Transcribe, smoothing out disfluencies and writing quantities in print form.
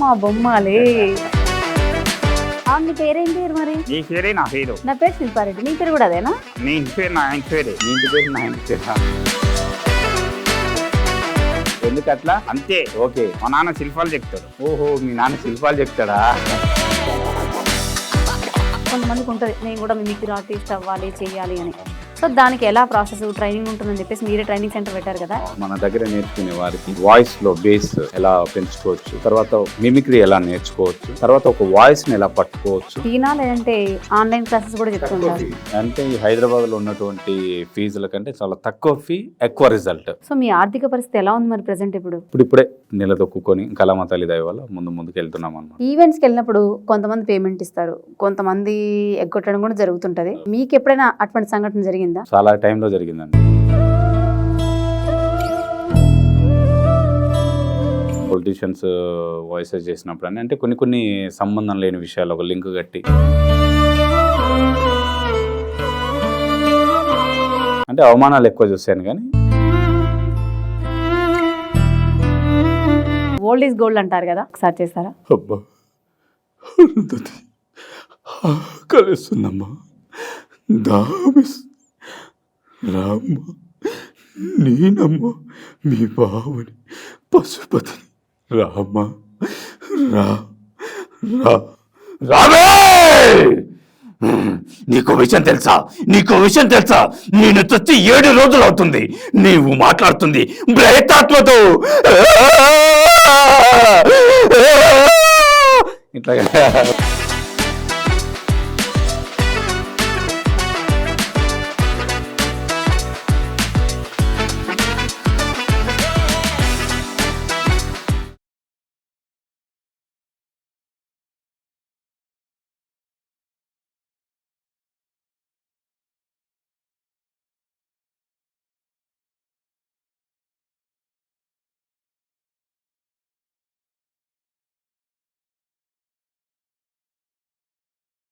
మా బొమ్మాలే. మీ పేరేం పేరు మరి? నీ పేరే నా పేరు. నా పేరు శిల్పారెడ్డి. నీ పేరు కూడా అదేనా? నీ ఇంటి పేరు నా ఇంటి పేరే. నీ ఇంటి పేరు నా ఇంటి పేరు. ఎందుకు అట్లా? అంతే. ఓకే, మా నాన్న శిల్పాలు చెప్తాడు. ఓహో, మీ నాన్న శిల్పాలు చెప్తాడా? కొంతమందికి ఉంటుంది నేను కూడా మిమిక్రీ ఆర్టిస్ట్ అవ్వాలి చెయ్యాలి అని. సో దానికి ఎలా ప్రాసెస్ ట్రైనింగ్ ఉంటుందని చెప్పేసి మీరే ట్రైనింగ్ సెంటర్ పెట్టారు కదా. మన దగ్గర నేర్చుకునే వారికి వాయిస్ లో బేస్ ఎలా పెంచుకోవచ్చు, తర్వాత మిమిక్రీ ఎలా నేర్చుకోవచ్చు, తర్వాత ఒక వాయిస్ ని ఎలా పట్టుకోవచ్చు. ఈనా లేదంటే ఆన్లైన్ క్లాసెస్ కూడా చెప్తుంటారు. అంటే ఈ హైదరాబాద్ లో ఉన్నటువంటి ఫీజుల కంటే చాలా తక్కువ ఫీ, ఎక్కువ రిజల్ట్. సో మీ ఆర్థిక పరిస్థితి ఎలా ఉంది మరి ప్రెసెంట్? ఇప్పుడే నిలదొక్కుని కళామ తల్లి దయ వల్ల ముందుకు వెళ్తున్నాం అన్నమాట. ఈవెంట్స్కి వెళ్ళినప్పుడు కొంతమంది పేమెంట్ ఇస్తారు, కొంతమంది ఎగ్గొట్టడం కూడా జరుగుతుంటది. మీకు ఎప్పుడైనా అటువంటి సంఘటన జరిగిందా? చాలా టైంలో జరిగిందండి. పొలిటీషియన్స్ వాయిసెస్ చేసినప్పుడు అని అంటే కొన్ని సంబంధం లేని విషయాలు ఒక లింక్ కట్టి అంటే అవమానాలు ఎక్కువ చూశాను. కానీ ఓల్డ్ ఈజ్ గోల్డ్ అంటారు కదా, ఒకసారి చేస్తారా? అబ్బా కలుస్తుందమ్మా, దామిస్ రామ్మ, నేనమ్మ మీ బావుని పశుపతిని, రామ్మ రామే. నీకు విషయం తెలుసా? నేను చచ్చి 7 రోజులు అవుతుంది. నీవు మాట్లాడుతుంది బ్రేతాత్మతో. ఇట్లా